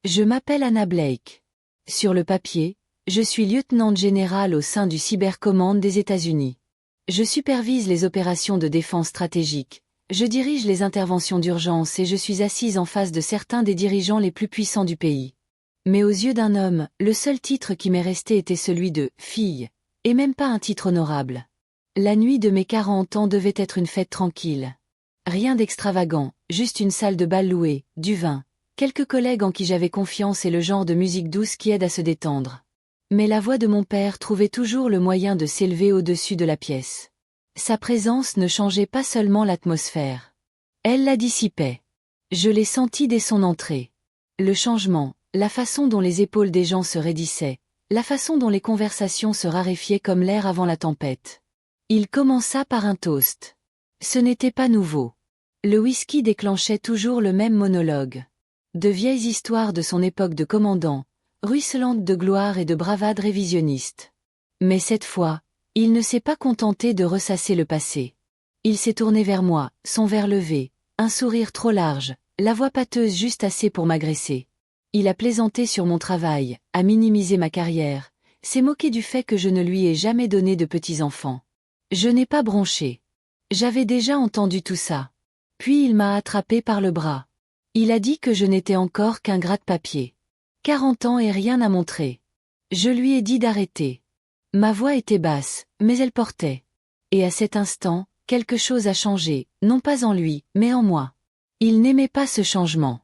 Je m'appelle Anna Blake. Sur le papier, je suis lieutenant général au sein du Cybercommand des États-Unis. Je supervise les opérations de défense stratégique, je dirige les interventions d'urgence et je suis assise en face de certains des dirigeants les plus puissants du pays. Mais aux yeux d'un homme, le seul titre qui m'est resté était celui de « fille », et même pas un titre honorable. La nuit de mes 40 ans devait être une fête tranquille. Rien d'extravagant, juste une salle de bal louée, du vin, quelques collègues en qui j'avais confiance et le genre de musique douce qui aide à se détendre. Mais la voix de mon père trouvait toujours le moyen de s'élever au-dessus de la pièce. Sa présence ne changeait pas seulement l'atmosphère. Elle la dissipait. Je l'ai senti dès son entrée. Le changement, la façon dont les épaules des gens se raidissaient, la façon dont les conversations se raréfiaient comme l'air avant la tempête. Il commença par un toast. Ce n'était pas nouveau. Le whisky déclenchait toujours le même monologue. De vieilles histoires de son époque de commandant, ruisselantes de gloire et de bravade révisionniste. Mais cette fois, il ne s'est pas contenté de ressasser le passé. Il s'est tourné vers moi, son verre levé, un sourire trop large, la voix pâteuse juste assez pour m'agresser. Il a plaisanté sur mon travail, a minimisé ma carrière, s'est moqué du fait que je ne lui ai jamais donné de petits-enfants. Je n'ai pas bronché. J'avais déjà entendu tout ça. Puis il m'a attrapé par le bras. Il a dit que je n'étais encore qu'un gratte-papier. 40 ans et rien à montrer. Je lui ai dit d'arrêter. Ma voix était basse, mais elle portait. Et à cet instant, quelque chose a changé, non pas en lui, mais en moi. Il n'aimait pas ce changement.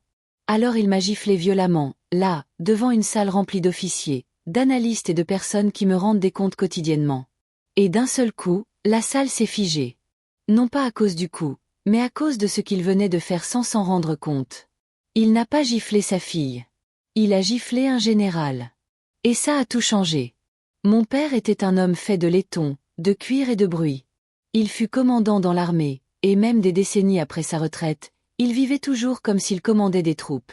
Alors il m'a giflé violemment, là, devant une salle remplie d'officiers, d'analystes et de personnes qui me rendent des comptes quotidiennement. Et d'un seul coup, la salle s'est figée. Non pas à cause du coup, mais à cause de ce qu'il venait de faire sans s'en rendre compte. Il n'a pas giflé sa fille. Il a giflé un général. Et ça a tout changé. Mon père était un homme fait de laiton, de cuir et de bruit. Il fut commandant dans l'armée, et même des décennies après sa retraite, il vivait toujours comme s'il commandait des troupes.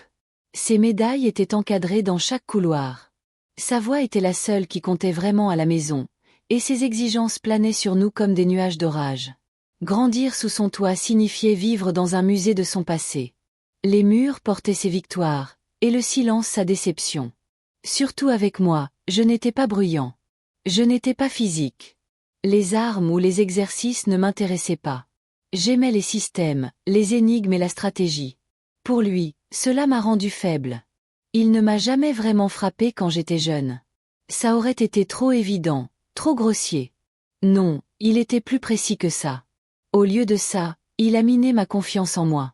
Ses médailles étaient encadrées dans chaque couloir. Sa voix était la seule qui comptait vraiment à la maison, et ses exigences planaient sur nous comme des nuages d'orage. Grandir sous son toit signifiait vivre dans un musée de son passé. Les murs portaient ses victoires, et le silence sa déception. Surtout avec moi, je n'étais pas bruyant. Je n'étais pas physique. Les armes ou les exercices ne m'intéressaient pas. J'aimais les systèmes, les énigmes et la stratégie. Pour lui, cela m'a rendu faible. Il ne m'a jamais vraiment frappé quand j'étais jeune. Ça aurait été trop évident, trop grossier. Non, il était plus précis que ça. Au lieu de ça, il a miné ma confiance en moi.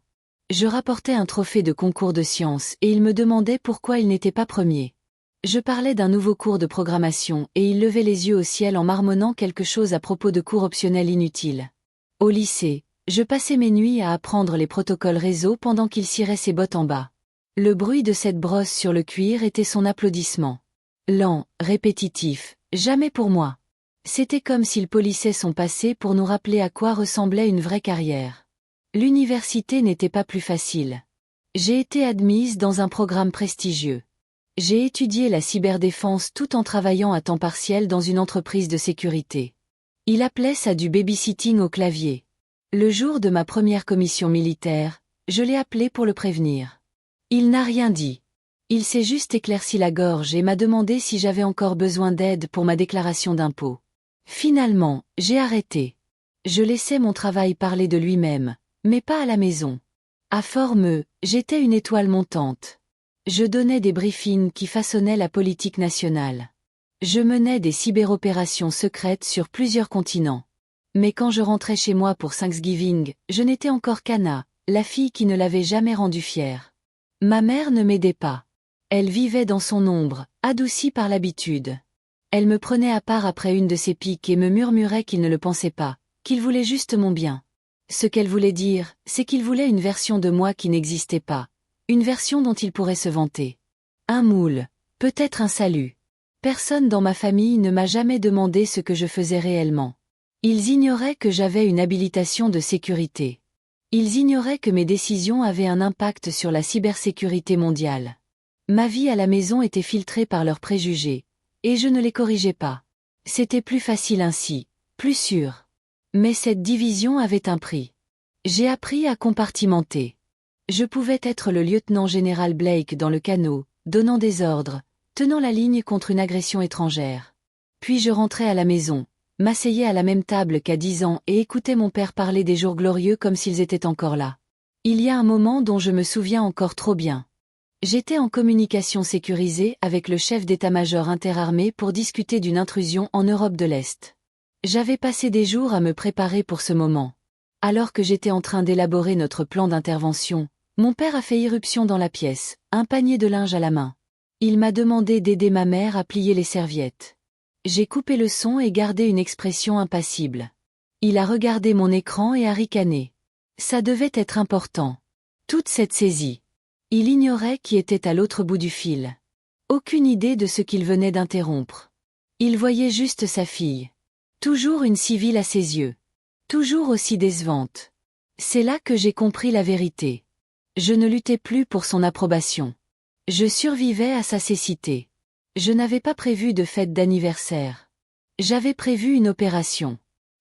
Je rapportais un trophée de concours de sciences et il me demandait pourquoi il n'était pas premier. Je parlais d'un nouveau cours de programmation et il levait les yeux au ciel en marmonnant quelque chose à propos de cours optionnels inutiles. Au lycée, je passais mes nuits à apprendre les protocoles réseau pendant qu'il cirait ses bottes en bas. Le bruit de cette brosse sur le cuir était son applaudissement. Lent, répétitif, jamais pour moi. C'était comme s'il polissait son passé pour nous rappeler à quoi ressemblait une vraie carrière. L'université n'était pas plus facile. J'ai été admise dans un programme prestigieux. J'ai étudié la cyberdéfense tout en travaillant à temps partiel dans une entreprise de sécurité. Il appelait ça du babysitting au clavier. Le jour de ma première commission militaire, je l'ai appelé pour le prévenir. Il n'a rien dit. Il s'est juste éclairci la gorge et m'a demandé si j'avais encore besoin d'aide pour ma déclaration d'impôt. Finalement, j'ai arrêté. Je laissais mon travail parler de lui-même, mais pas à la maison. À Formeux, j'étais une étoile montante. Je donnais des briefings qui façonnaient la politique nationale. Je menais des cyberopérations secrètes sur plusieurs continents. Mais quand je rentrais chez moi pour Thanksgiving, je n'étais encore qu'Anna, la fille qui ne l'avait jamais rendue fière. Ma mère ne m'aidait pas. Elle vivait dans son ombre, adoucie par l'habitude. Elle me prenait à part après une de ses piques et me murmurait qu'il ne le pensait pas, qu'il voulait juste mon bien. Ce qu'elle voulait dire, c'est qu'il voulait une version de moi qui n'existait pas. Une version dont il pourrait se vanter. Un moule, peut-être un salut. Personne dans ma famille ne m'a jamais demandé ce que je faisais réellement. Ils ignoraient que j'avais une habilitation de sécurité. Ils ignoraient que mes décisions avaient un impact sur la cybersécurité mondiale. Ma vie à la maison était filtrée par leurs préjugés, et je ne les corrigeais pas. C'était plus facile ainsi, plus sûr. Mais cette division avait un prix. J'ai appris à compartimenter. Je pouvais être le lieutenant-général Blake dans le canot, donnant des ordres, tenant la ligne contre une agression étrangère. Puis je rentrais à la maison, m'asseyais à la même table qu'à 10 ans et écoutais mon père parler des jours glorieux comme s'ils étaient encore là. Il y a un moment dont je me souviens encore trop bien. J'étais en communication sécurisée avec le chef d'état-major interarmé pour discuter d'une intrusion en Europe de l'Est. J'avais passé des jours à me préparer pour ce moment. Alors que j'étais en train d'élaborer notre plan d'intervention, mon père a fait irruption dans la pièce, un panier de linge à la main. Il m'a demandé d'aider ma mère à plier les serviettes. J'ai coupé le son et gardé une expression impassible. Il a regardé mon écran et a ricané. Ça devait être important. Toute cette saisie. Il ignorait qui était à l'autre bout du fil. Aucune idée de ce qu'il venait d'interrompre. Il voyait juste sa fille. Toujours une civile à ses yeux. Toujours aussi décevante. C'est là que j'ai compris la vérité. Je ne luttais plus pour son approbation. Je survivais à sa cécité. Je n'avais pas prévu de fête d'anniversaire. J'avais prévu une opération.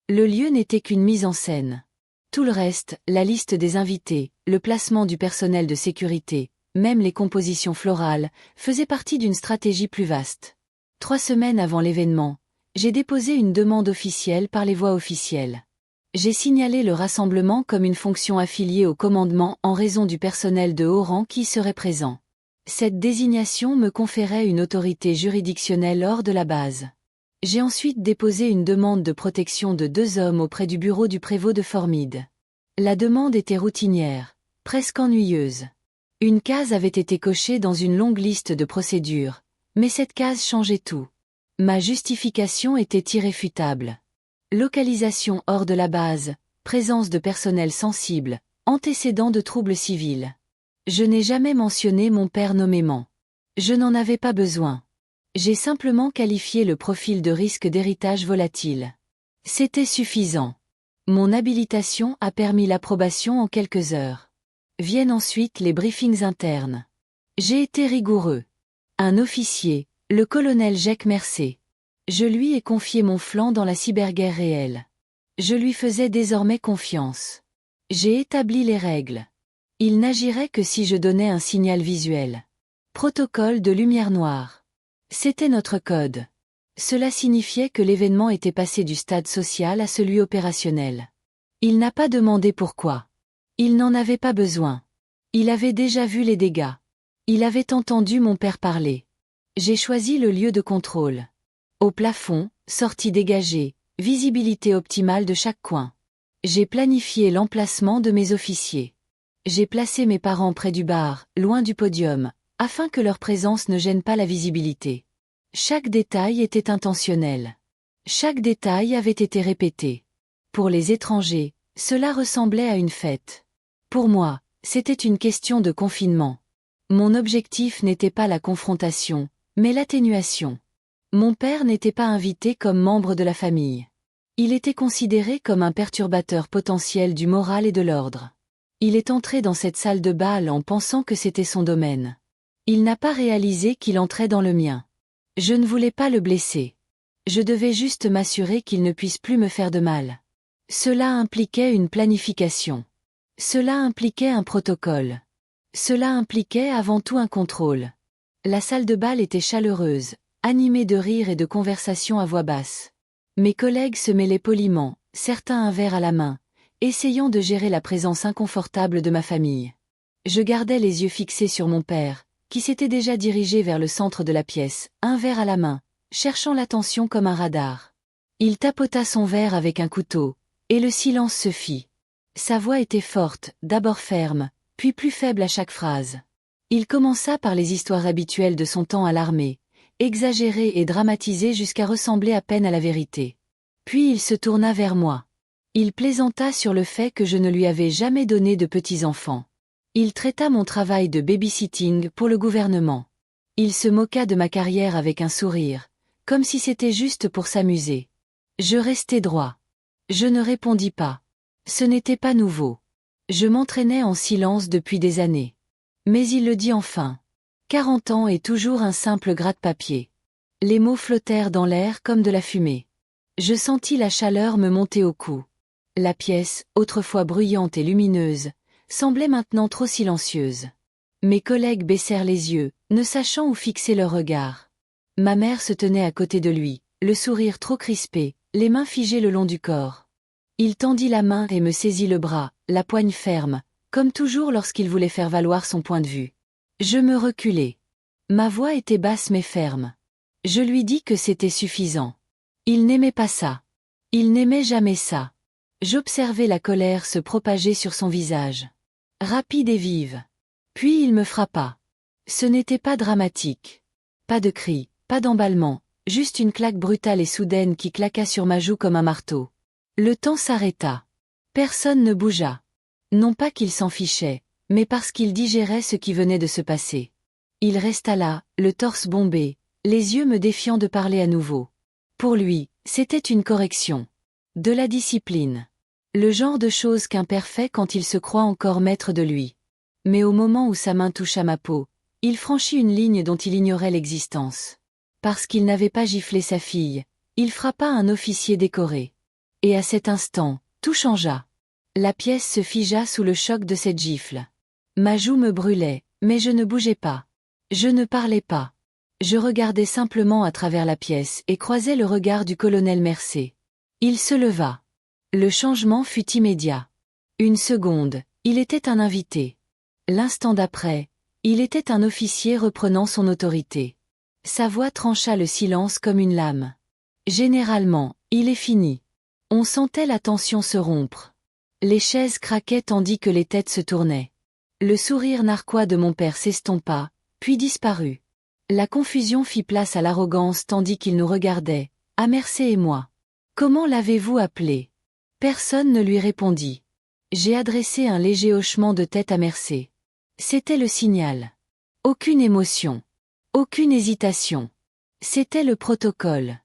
Le lieu n'était qu'une mise en scène. Tout le reste, la liste des invités, le placement du personnel de sécurité, même les compositions florales, faisaient partie d'une stratégie plus vaste. 3 semaines avant l'événement, j'ai déposé une demande officielle par les voies officielles. J'ai signalé le rassemblement comme une fonction affiliée au commandement en raison du personnel de haut rang qui serait présent. Cette désignation me conférait une autorité juridictionnelle hors de la base. J'ai ensuite déposé une demande de protection de 2 hommes auprès du bureau du prévôt de Formide. La demande était routinière, presque ennuyeuse. Une case avait été cochée dans une longue liste de procédures, mais cette case changeait tout. Ma justification était irréfutable. Localisation hors de la base, présence de personnel sensible, antécédent de troubles civils. Je n'ai jamais mentionné mon père nommément. Je n'en avais pas besoin. J'ai simplement qualifié le profil de risque d'héritage volatile. C'était suffisant. Mon habilitation a permis l'approbation en quelques heures. Viennent ensuite les briefings internes. J'ai été rigoureux. Un officier, le colonel Jacques Mercé. Je lui ai confié mon flanc dans la cyberguerre réelle. Je lui faisais désormais confiance. J'ai établi les règles. Il n'agirait que si je donnais un signal visuel. Protocole de lumière noire. C'était notre code. Cela signifiait que l'événement était passé du stade social à celui opérationnel. Il n'a pas demandé pourquoi. Il n'en avait pas besoin. Il avait déjà vu les dégâts. Il avait entendu mon père parler. J'ai choisi le lieu de contrôle. Au plafond, sortie dégagée, visibilité optimale de chaque coin. J'ai planifié l'emplacement de mes officiers. J'ai placé mes parents près du bar, loin du podium, afin que leur présence ne gêne pas la visibilité. Chaque détail était intentionnel. Chaque détail avait été répété. Pour les étrangers, cela ressemblait à une fête. Pour moi, c'était une question de confinement. Mon objectif n'était pas la confrontation, mais l'atténuation. Mon père n'était pas invité comme membre de la famille. Il était considéré comme un perturbateur potentiel du moral et de l'ordre. Il est entré dans cette salle de bal en pensant que c'était son domaine. Il n'a pas réalisé qu'il entrait dans le mien. Je ne voulais pas le blesser. Je devais juste m'assurer qu'il ne puisse plus me faire de mal. Cela impliquait une planification. Cela impliquait un protocole. Cela impliquait avant tout un contrôle. La salle de bal était chaleureuse, animée de rires et de conversations à voix basse. Mes collègues se mêlaient poliment, certains un verre à la main, essayant de gérer la présence inconfortable de ma famille. Je gardais les yeux fixés sur mon père, qui s'était déjà dirigé vers le centre de la pièce, un verre à la main, cherchant l'attention comme un radar. Il tapota son verre avec un couteau, et le silence se fit. Sa voix était forte, d'abord ferme, puis plus faible à chaque phrase. Il commença par les histoires habituelles de son temps à l'armée, exagérées et dramatisées jusqu'à ressembler à peine à la vérité. Puis il se tourna vers moi. Il plaisanta sur le fait que je ne lui avais jamais donné de petits-enfants. Il traita mon travail de babysitting pour le gouvernement. Il se moqua de ma carrière avec un sourire, comme si c'était juste pour s'amuser. Je restai droit. Je ne répondis pas. Ce n'était pas nouveau. Je m'entraînais en silence depuis des années. Mais il le dit enfin. 40 ans et toujours un simple gratte-papier. Les mots flottèrent dans l'air comme de la fumée. Je sentis la chaleur me monter au cou. La pièce, autrefois bruyante et lumineuse, semblait maintenant trop silencieuse. Mes collègues baissèrent les yeux, ne sachant où fixer leur regard. Ma mère se tenait à côté de lui, le sourire trop crispé, les mains figées le long du corps. Il tendit la main et me saisit le bras, la poigne ferme, comme toujours lorsqu'il voulait faire valoir son point de vue. Je me reculai. Ma voix était basse mais ferme. Je lui dis que c'était suffisant. Il n'aimait pas ça. Il n'aimait jamais ça. J'observai la colère se propager sur son visage. Rapide et vive. Puis il me frappa. Ce n'était pas dramatique. Pas de cris, pas d'emballement, juste une claque brutale et soudaine qui claqua sur ma joue comme un marteau. Le temps s'arrêta. Personne ne bougea. Non pas qu'il s'en fichait, mais parce qu'il digérait ce qui venait de se passer. Il resta là, le torse bombé, les yeux me défiant de parler à nouveau. Pour lui, c'était une correction. De la discipline. Le genre de chose qu'un père fait quand il se croit encore maître de lui. Mais au moment où sa main toucha ma peau, il franchit une ligne dont il ignorait l'existence. Parce qu'il n'avait pas giflé sa fille, il frappa un officier décoré. Et à cet instant, tout changea. La pièce se figea sous le choc de cette gifle. Ma joue me brûlait, mais je ne bougeais pas. Je ne parlais pas. Je regardais simplement à travers la pièce et croisais le regard du colonel Mercé. Il se leva. Le changement fut immédiat. Une seconde, il était un invité. L'instant d'après, il était un officier reprenant son autorité. Sa voix trancha le silence comme une lame. Généralement, il est fini. On sentait la tension se rompre. Les chaises craquaient tandis que les têtes se tournaient. Le sourire narquois de mon père s'estompa, puis disparut. La confusion fit place à l'arrogance tandis qu'il nous regardait, à Mercé et moi. « Comment l'avez-vous appelé ?» Personne ne lui répondit. J'ai adressé un léger hochement de tête à Mercé. C'était le signal. Aucune émotion. Aucune hésitation. C'était le protocole.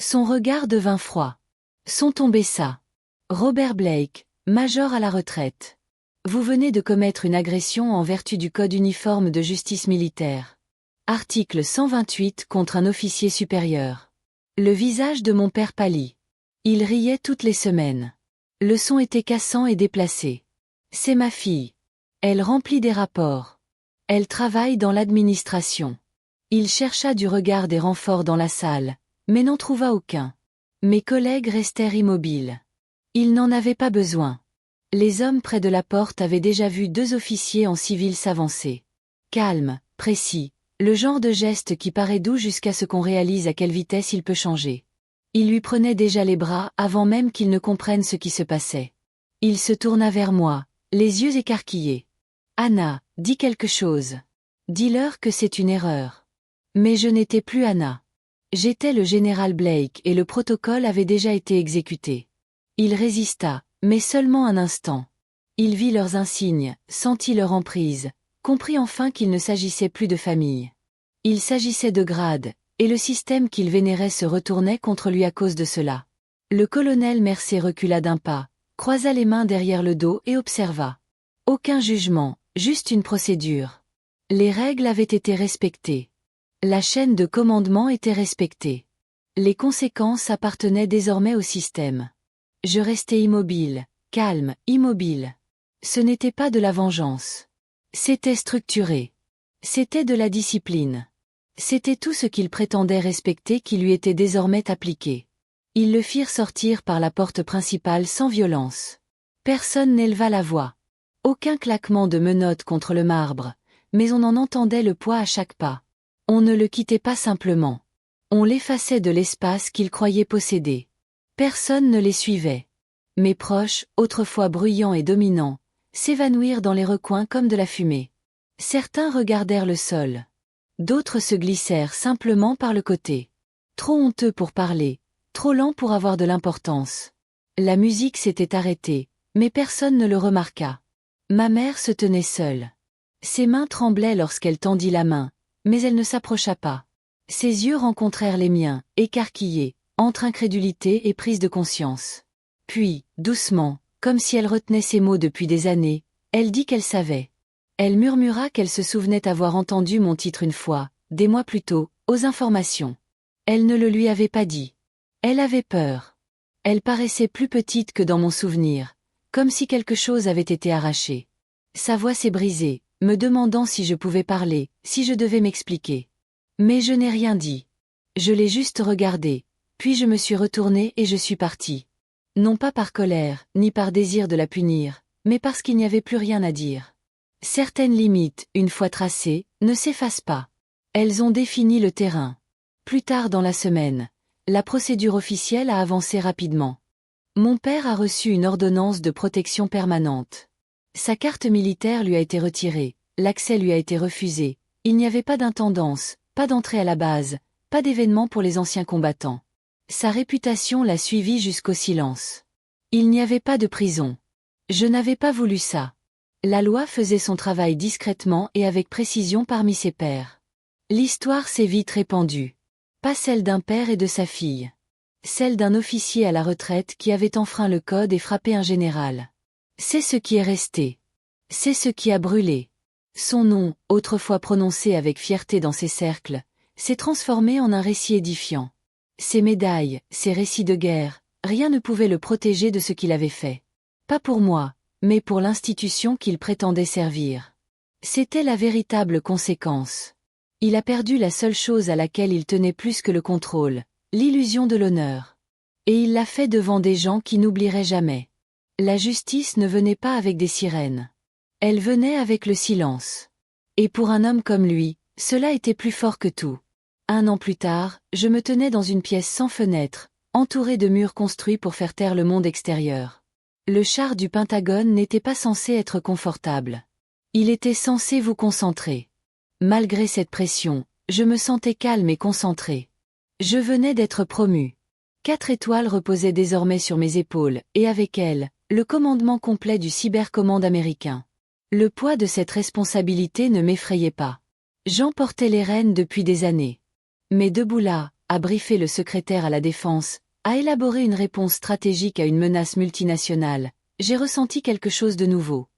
Son regard devint froid. Son ton baissa. Robert Blake, major à la retraite. Vous venez de commettre une agression en vertu du Code uniforme de justice militaire. Article 128 contre un officier supérieur. Le visage de mon père pâlit. Il riait toutes les semaines. Le son était cassant et déplacé. C'est ma fille. Elle remplit des rapports. Elle travaille dans l'administration. Il chercha du regard des renforts dans la salle, mais n'en trouva aucun. Mes collègues restèrent immobiles. Ils n'en avaient pas besoin. Les hommes près de la porte avaient déjà vu 2 officiers en civil s'avancer. Calme, précis, le genre de geste qui paraît doux jusqu'à ce qu'on réalise à quelle vitesse il peut changer. Il lui prenait déjà les bras avant même qu'il ne comprenne ce qui se passait. Il se tourna vers moi, les yeux écarquillés. « Anna, dis quelque chose. Dis-leur que c'est une erreur. » Mais je n'étais plus Anna. J'étais le général Blake et le protocole avait déjà été exécuté. Il résista, mais seulement un instant. Il vit leurs insignes, sentit leur emprise, comprit enfin qu'il ne s'agissait plus de famille. Il s'agissait de grade, et le système qu'il vénérait se retournait contre lui à cause de cela. Le colonel Mercé recula d'un pas, croisa les mains derrière le dos et observa. Aucun jugement, juste une procédure. Les règles avaient été respectées. La chaîne de commandement était respectée. Les conséquences appartenaient désormais au système. Je restais immobile, calme, immobile. Ce n'était pas de la vengeance. C'était structuré. C'était de la discipline. C'était tout ce qu'il prétendait respecter qui lui était désormais appliqué. Ils le firent sortir par la porte principale sans violence. Personne n'éleva la voix. Aucun claquement de menottes contre le marbre, mais on en entendait le poids à chaque pas. On ne le quittait pas simplement. On l'effaçait de l'espace qu'il croyait posséder. Personne ne les suivait. Mes proches, autrefois bruyants et dominants, s'évanouirent dans les recoins comme de la fumée. Certains regardèrent le sol. D'autres se glissèrent simplement par le côté. Trop honteux pour parler, trop lents pour avoir de l'importance. La musique s'était arrêtée, mais personne ne le remarqua. Ma mère se tenait seule. Ses mains tremblaient lorsqu'elle tendit la main, mais elle ne s'approcha pas. Ses yeux rencontrèrent les miens, écarquillés, entre incrédulité et prise de conscience. Puis, doucement, comme si elle retenait ses mots depuis des années, elle dit qu'elle savait. Elle murmura qu'elle se souvenait avoir entendu mon titre une fois, des mois plus tôt, aux informations. Elle ne le lui avait pas dit. Elle avait peur. Elle paraissait plus petite que dans mon souvenir, comme si quelque chose avait été arraché. Sa voix s'est brisée, me demandant si je pouvais parler, si je devais m'expliquer. Mais je n'ai rien dit. Je l'ai juste regardé, puis je me suis retournée et je suis partie. Non pas par colère, ni par désir de la punir, mais parce qu'il n'y avait plus rien à dire. Certaines limites, une fois tracées, ne s'effacent pas. Elles ont défini le terrain. Plus tard dans la semaine, la procédure officielle a avancé rapidement. Mon père a reçu une ordonnance de protection permanente. Sa carte militaire lui a été retirée, l'accès lui a été refusé, il n'y avait pas d'intendance, pas d'entrée à la base, pas d'événement pour les anciens combattants. Sa réputation l'a suivi jusqu'au silence. Il n'y avait pas de prison. Je n'avais pas voulu ça. La loi faisait son travail discrètement et avec précision parmi ses pairs. L'histoire s'est vite répandue. Pas celle d'un père et de sa fille. Celle d'un officier à la retraite qui avait enfreint le code et frappé un général. C'est ce qui est resté. C'est ce qui a brûlé. Son nom, autrefois prononcé avec fierté dans ses cercles, s'est transformé en un récit édifiant. Ses médailles, ses récits de guerre, rien ne pouvait le protéger de ce qu'il avait fait. Pas pour moi, mais pour l'institution qu'il prétendait servir. C'était la véritable conséquence. Il a perdu la seule chose à laquelle il tenait plus que le contrôle, l'illusion de l'honneur. Et il l'a fait devant des gens qui n'oublieraient jamais. La justice ne venait pas avec des sirènes. Elle venait avec le silence. Et pour un homme comme lui, cela était plus fort que tout. 1 an plus tard, je me tenais dans une pièce sans fenêtre, entourée de murs construits pour faire taire le monde extérieur. Le char du Pentagone n'était pas censé être confortable. Il était censé vous concentrer. Malgré cette pression, je me sentais calme et concentré. Je venais d'être promu. 4 étoiles reposaient désormais sur mes épaules, et avec elles, le commandement complet du cybercommande américain. Le poids de cette responsabilité ne m'effrayait pas. J'en portais les rênes depuis des années. Mais debout là, à briefer le secrétaire à la défense, à élaborer une réponse stratégique à une menace multinationale, j'ai ressenti quelque chose de nouveau.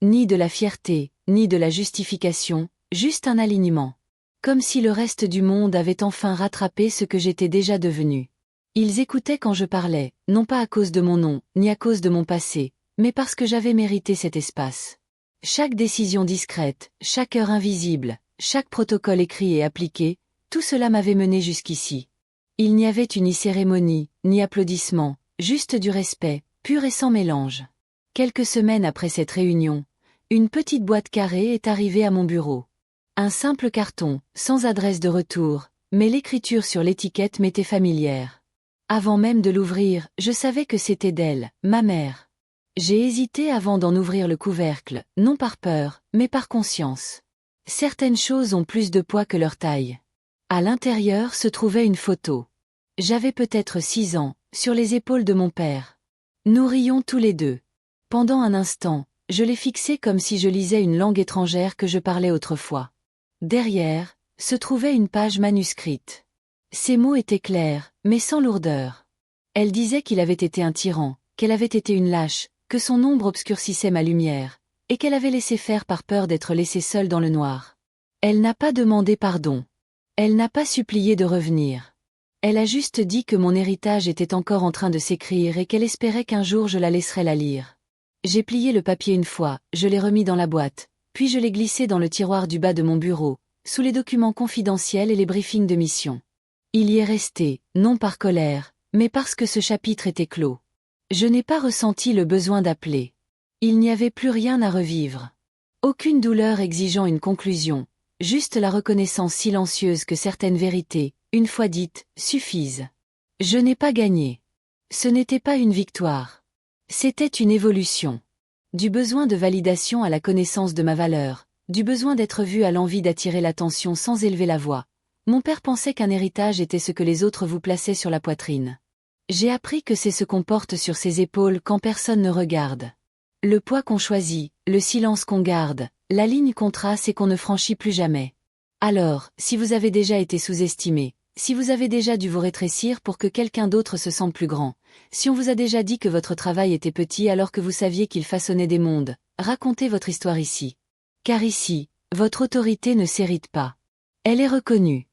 Ni de la fierté, ni de la justification, juste un alignement. Comme si le reste du monde avait enfin rattrapé ce que j'étais déjà devenu. Ils écoutaient quand je parlais, non pas à cause de mon nom, ni à cause de mon passé, mais parce que j'avais mérité cet espace. Chaque décision discrète, chaque heure invisible, chaque protocole écrit et appliqué, tout cela m'avait mené jusqu'ici. Il n'y avait ni cérémonie, ni applaudissements, juste du respect, pur et sans mélange. Quelques semaines après cette réunion, une petite boîte carrée est arrivée à mon bureau. Un simple carton, sans adresse de retour, mais l'écriture sur l'étiquette m'était familière. Avant même de l'ouvrir, je savais que c'était d'elle, ma mère. J'ai hésité avant d'en ouvrir le couvercle, non par peur, mais par conscience. Certaines choses ont plus de poids que leur taille. À l'intérieur se trouvait une photo. J'avais peut-être 6 ans, sur les épaules de mon père. Nous rions tous les deux. Pendant un instant, je l'ai fixé comme si je lisais une langue étrangère que je parlais autrefois. Derrière, se trouvait une page manuscrite. Ces mots étaient clairs, mais sans lourdeur. Elle disait qu'il avait été un tyran, qu'elle avait été une lâche, que son ombre obscurcissait ma lumière, et qu'elle avait laissé faire par peur d'être laissée seule dans le noir. Elle n'a pas demandé pardon. Elle n'a pas supplié de revenir. Elle a juste dit que mon héritage était encore en train de s'écrire et qu'elle espérait qu'un jour je la laisserais la lire. J'ai plié le papier une fois, je l'ai remis dans la boîte, puis je l'ai glissé dans le tiroir du bas de mon bureau, sous les documents confidentiels et les briefings de mission. Il y est resté, non par colère, mais parce que ce chapitre était clos. Je n'ai pas ressenti le besoin d'appeler. Il n'y avait plus rien à revivre. Aucune douleur exigeant une conclusion, juste la reconnaissance silencieuse que certaines vérités, une fois dites, suffisent. Je n'ai pas gagné. Ce n'était pas une victoire. C'était une évolution. Du besoin de validation à la connaissance de ma valeur, du besoin d'être vu à l'envie d'attirer l'attention sans élever la voix. Mon père pensait qu'un héritage était ce que les autres vous plaçaient sur la poitrine. J'ai appris que c'est ce qu'on porte sur ses épaules quand personne ne regarde. Le poids qu'on choisit, le silence qu'on garde, la ligne qu'on trace et qu'on ne franchit plus jamais. Alors, si vous avez déjà été sous-estimé, si vous avez déjà dû vous rétrécir pour que quelqu'un d'autre se sente plus grand, si on vous a déjà dit que votre travail était petit alors que vous saviez qu'il façonnait des mondes, racontez votre histoire ici. Car ici, votre autorité ne s'hérite pas. Elle est reconnue.